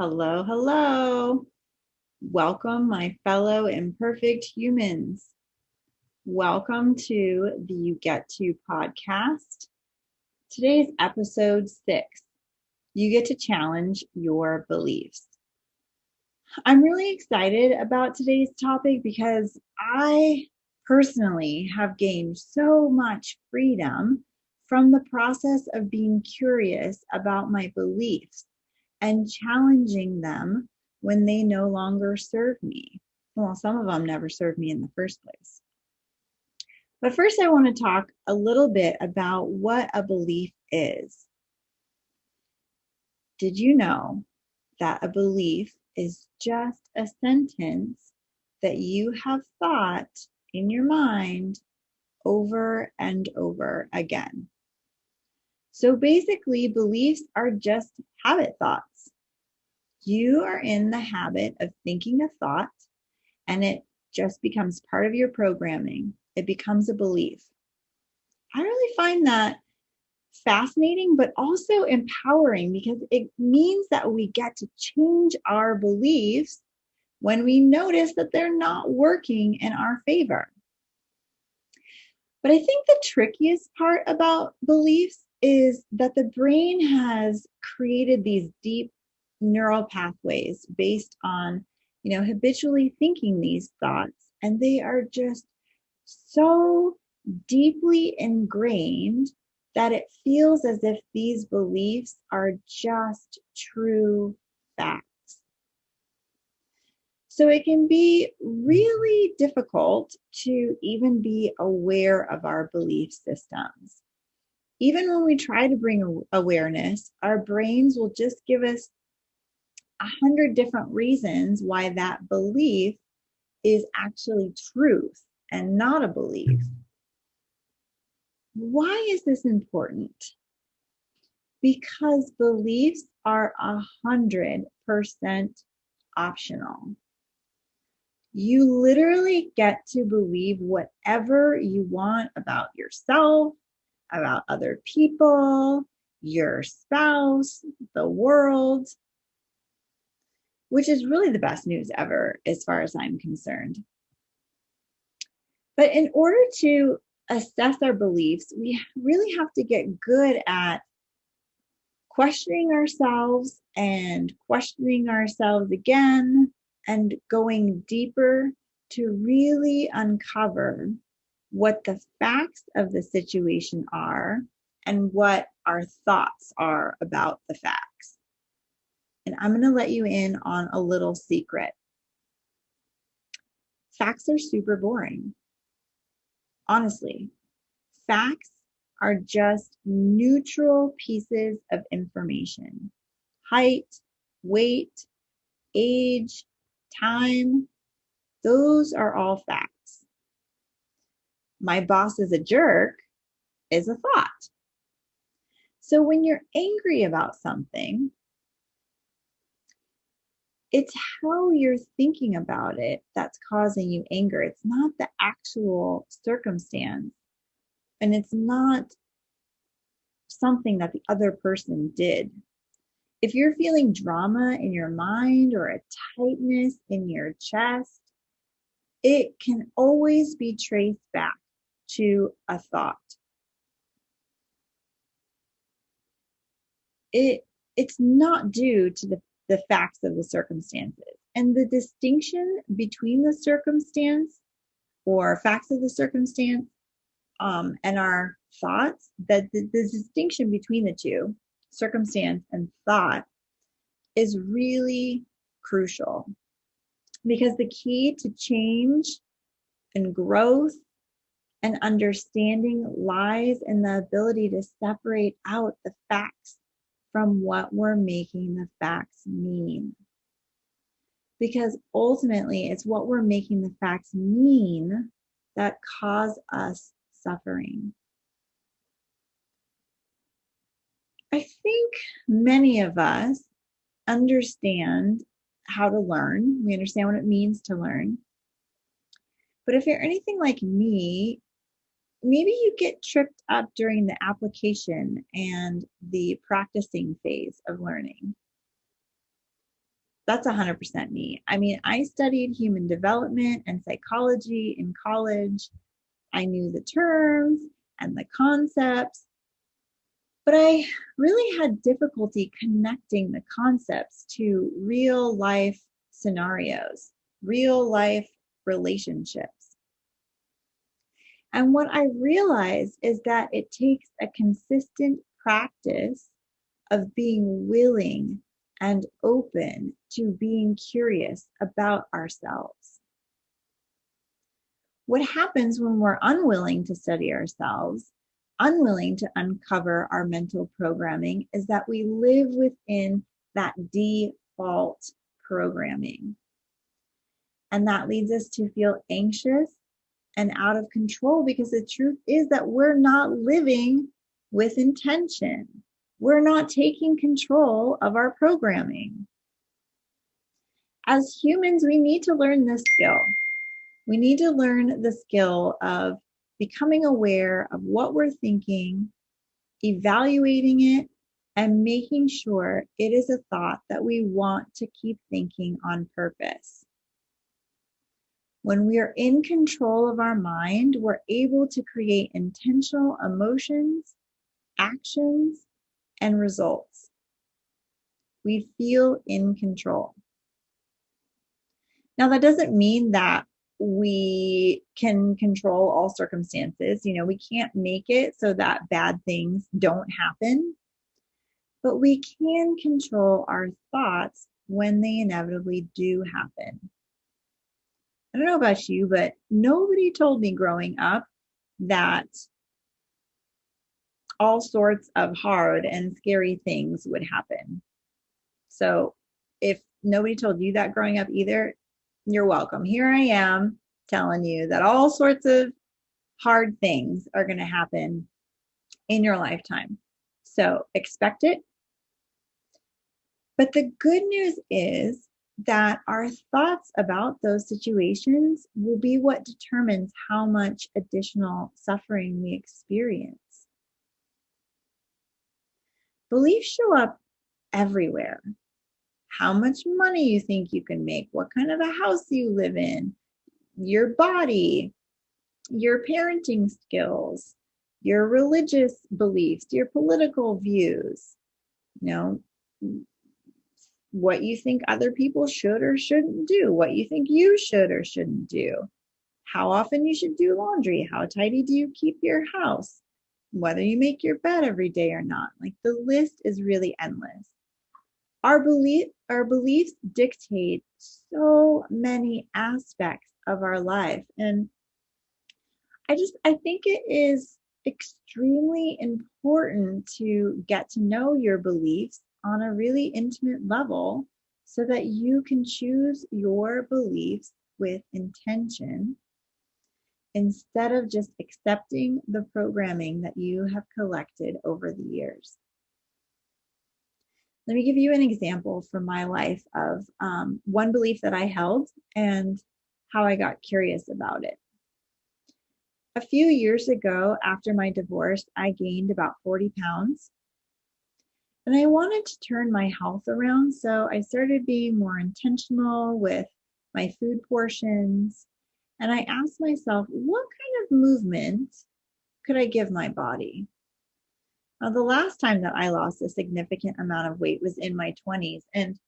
Hello, hello. Welcome, my fellow imperfect humans. Welcome to the You Get To podcast. Today's episode 6. You get to challenge your beliefs. I'm really excited about today's topic because I personally have gained so much freedom from the process of being curious about my beliefs and challenging them when they no longer serve me. Well, some of them never served me in the first place. But first, I want to talk a little bit about what a belief is. Did you know that a belief is just a sentence that you have thought in your mind over and over again? So basically, beliefs are just habit thoughts. You are in the habit of thinking a thought, and it just becomes part of your programming. It becomes a belief. I really find that fascinating, but also empowering because it means that we get to change our beliefs when we notice that they're not working in our favor. But I think the trickiest part about beliefs is that the brain has created these deep neural pathways based on, habitually thinking these thoughts, and they are just so deeply ingrained that it feels as if these beliefs are just true facts. So it can be really difficult to even be aware of our belief systems. Even when we try to bring awareness, our brains will just give us 100 different reasons why that belief is actually truth and not a belief. Why is this important? Because beliefs are 100% optional. You literally get to believe whatever you want about yourself, about other people, your spouse, the world, which is really the best news ever as far as I'm concerned. But in order to assess our beliefs, we really have to get good at questioning ourselves and questioning ourselves again and going deeper to really uncover what the facts of the situation are and what our thoughts are about the facts. And I'm going to let you in on a little secret. Facts are super boring. Honestly, facts are just neutral pieces of information. Height, weight, age, time, those are all facts. My boss is a jerk is a thought. So when you're angry about something, it's how you're thinking about it that's causing you anger. It's not the actual circumstance, and it's not something that the other person did. If you're feeling drama in your mind or a tightness in your chest, it can always be traced back to a thought. It's not due to the facts of the circumstances. And the distinction between the circumstance or facts of the circumstance and our thoughts, that the distinction between the two, circumstance and thought, is really crucial. Because the key to change and growth and understanding lies in the ability to separate out the facts from what we're making the facts mean. Because ultimately, it's what we're making the facts mean that cause us suffering. I think many of us understand how to learn. We understand what it means to learn. But if you're anything like me, maybe you get tripped up during the application and the practicing phase of learning. That's 100% me. I mean, I studied human development and psychology in college. I knew the terms and the concepts, but I really had difficulty connecting the concepts to real life scenarios, real life relationships. And what I realized is that it takes a consistent practice of being willing and open to being curious about ourselves. What happens when we're unwilling to study ourselves, unwilling to uncover our mental programming, is that we live within that default programming. And that leads us to feel anxious and out of control, because the truth is that we're not living with intention. We're not taking control of our programming. As humans, we need to learn this skill. We need to learn the skill of becoming aware of what we're thinking, evaluating it, and making sure it is a thought that we want to keep thinking on purpose. When we are in control of our mind, we're able to create intentional emotions, actions, and results. We feel in control. Now, that doesn't mean that we can control all circumstances. We can't make it so that bad things don't happen, but we can control our thoughts when they inevitably do happen. I don't know about you, but nobody told me growing up that all sorts of hard and scary things would happen. So if nobody told you that growing up either, you're welcome. Here I am telling you that all sorts of hard things are going to happen in your lifetime. So expect it. But the good news is that our thoughts about those situations will be what determines how much additional suffering we experience. Beliefs show up everywhere. How much money you think you can make, what kind of a house you live in, your body, your parenting skills, your religious beliefs, your political views, what you think other people should or shouldn't do, what you think you should or shouldn't do, how often you should do laundry, how tidy do you keep your house, whether you make your bed every day or not. Like, the list is really endless. Our beliefs dictate so many aspects of our life. And I think it is extremely important to get to know your beliefs on a really intimate level so that you can choose your beliefs with intention instead of just accepting the programming that you have collected over the years. Let me give you an example from my life of one belief that I held and how I got curious about it. A few years ago, after my divorce, I gained about 40 pounds. And I wanted to turn my health around, so I started being more intentional with my food portions. And I asked myself, what kind of movement could I give my body? Now, the last time that I lost a significant amount of weight was in my 20s. And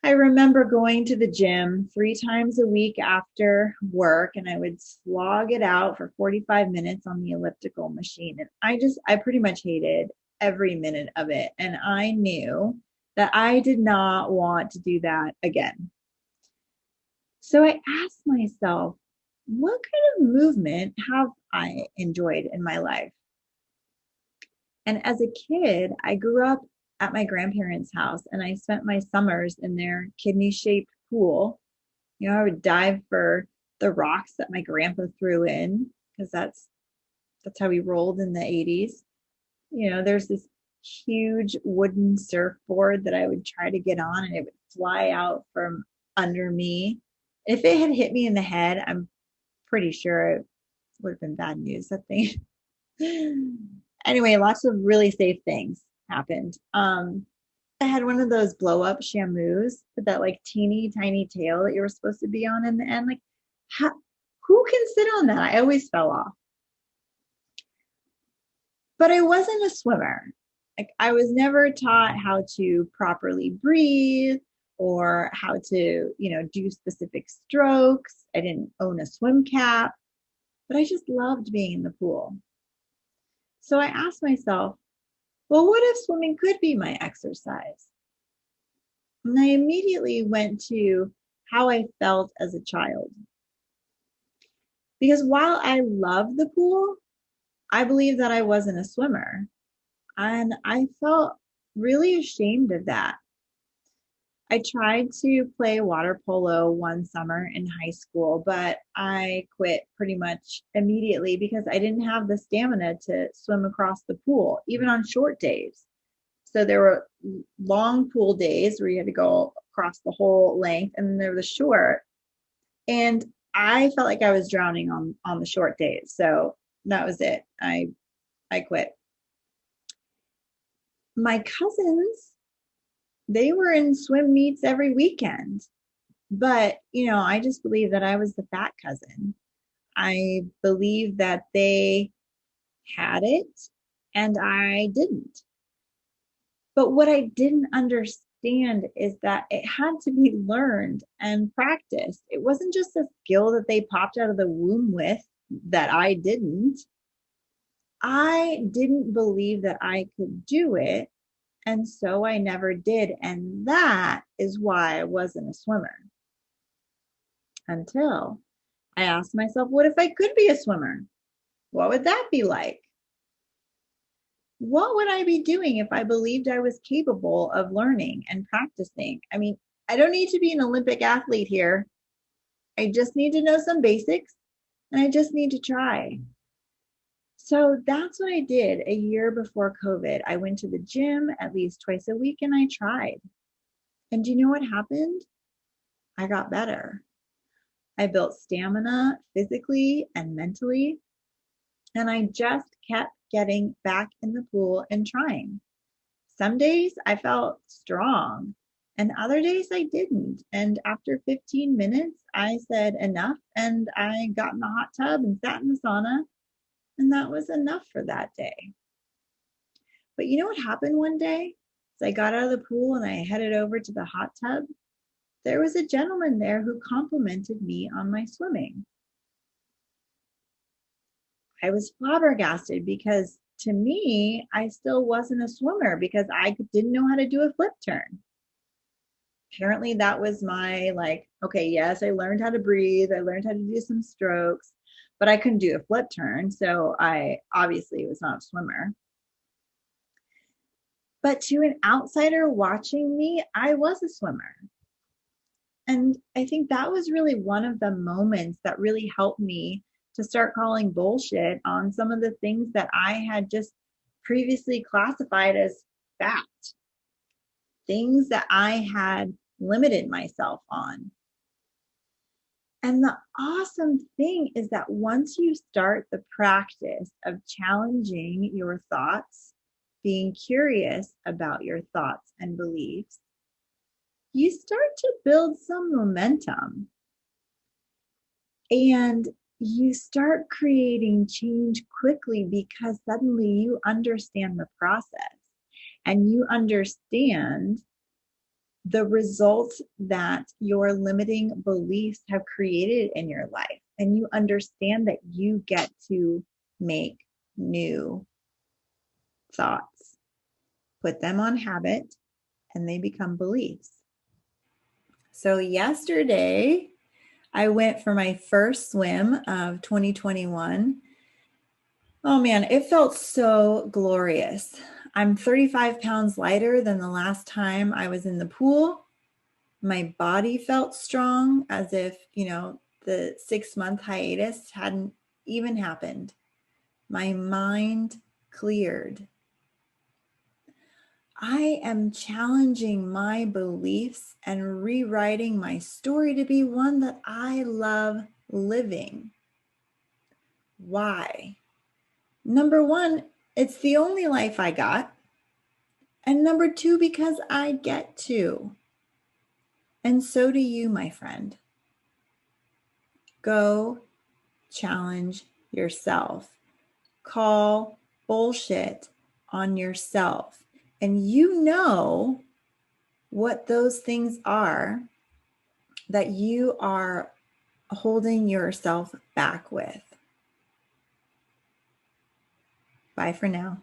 I remember going to the gym 3 times a week after work, and I would slog it out for 45 minutes on the elliptical machine. And I pretty much hated every minute of it. And I knew that I did not want to do that again. So I asked myself, what kind of movement have I enjoyed in my life? And as a kid, I grew up at my grandparents' house, and I spent my summers in their kidney-shaped pool. I would dive for the rocks that my grandpa threw in, because that's how we rolled in the 80s. There's this huge wooden surfboard that I would try to get on, and it would fly out from under me. If it had hit me in the head, I'm pretty sure it would have been bad news, that thing. Anyway, lots of really safe things happened. I had one of those blow up Shamus with that like teeny tiny tail that you were supposed to be on in the end. Like, how, who can sit on that? I always fell off. But I wasn't a swimmer. Like, I was never taught how to properly breathe or how to, do specific strokes. I didn't own a swim cap, but I just loved being in the pool. So I asked myself, well, what if swimming could be my exercise? And I immediately went to how I felt as a child. Because while I love the pool, I believe that I wasn't a swimmer. And I felt really ashamed of that. I tried to play water polo one summer in high school, but I quit pretty much immediately because I didn't have the stamina to swim across the pool, even on short days. So there were long pool days where you had to go across the whole length, and then there was short. And I felt like I was drowning on the short days. So that was it. I quit. My cousins, they were in swim meets every weekend. But, I just believe that I was the fat cousin. I believe that they had it and I didn't. But what I didn't understand is that it had to be learned and practiced. It wasn't just a skill that they popped out of the womb with that I didn't. I didn't believe that I could do it. And so I never did. And that is why I wasn't a swimmer. Until I asked myself, what if I could be a swimmer? What would that be like? What would I be doing if I believed I was capable of learning and practicing? I mean, I don't need to be an Olympic athlete here. I just need to know some basics and I just need to try. So that's what I did a year before COVID. I went to the gym at least twice a week and I tried. And do you know what happened? I got better. I built stamina physically and mentally. And I just kept getting back in the pool and trying. Some days I felt strong and other days I didn't. And after 15 minutes, I said enough and I got in the hot tub and sat in the sauna. And that was enough for that day. But you know what happened one day? As I got out of the pool and I headed over to the hot tub, there was a gentleman there who complimented me on my swimming. I was flabbergasted because to me, I still wasn't a swimmer because I didn't know how to do a flip turn. Apparently that was my okay, yes, I learned how to breathe. I learned how to do some strokes, but I couldn't do a flip turn. So I obviously was not a swimmer. But to an outsider watching me, I was a swimmer. And I think that was really one of the moments that really helped me to start calling bullshit on some of the things that I had just previously classified as fact, things that I had limited myself on. And the awesome thing is that once you start the practice of challenging your thoughts, being curious about your thoughts and beliefs, you start to build some momentum. And you start creating change quickly because suddenly you understand the process and you understand the results that your limiting beliefs have created in your life. And you understand that you get to make new thoughts, put them on habit, and they become beliefs. So yesterday, I went for my first swim of 2021. Oh man, it felt so glorious. I'm 35 pounds lighter than the last time I was in the pool. My body felt strong as if, the 6-month hiatus hadn't even happened. My mind cleared. I am challenging my beliefs and rewriting my story to be one that I love living. Why? Number one, it's the only life I got. And number 2, because I get to. And so do you, my friend. Go challenge yourself. Call bullshit on yourself. And you know what those things are that you are holding yourself back with. Bye for now.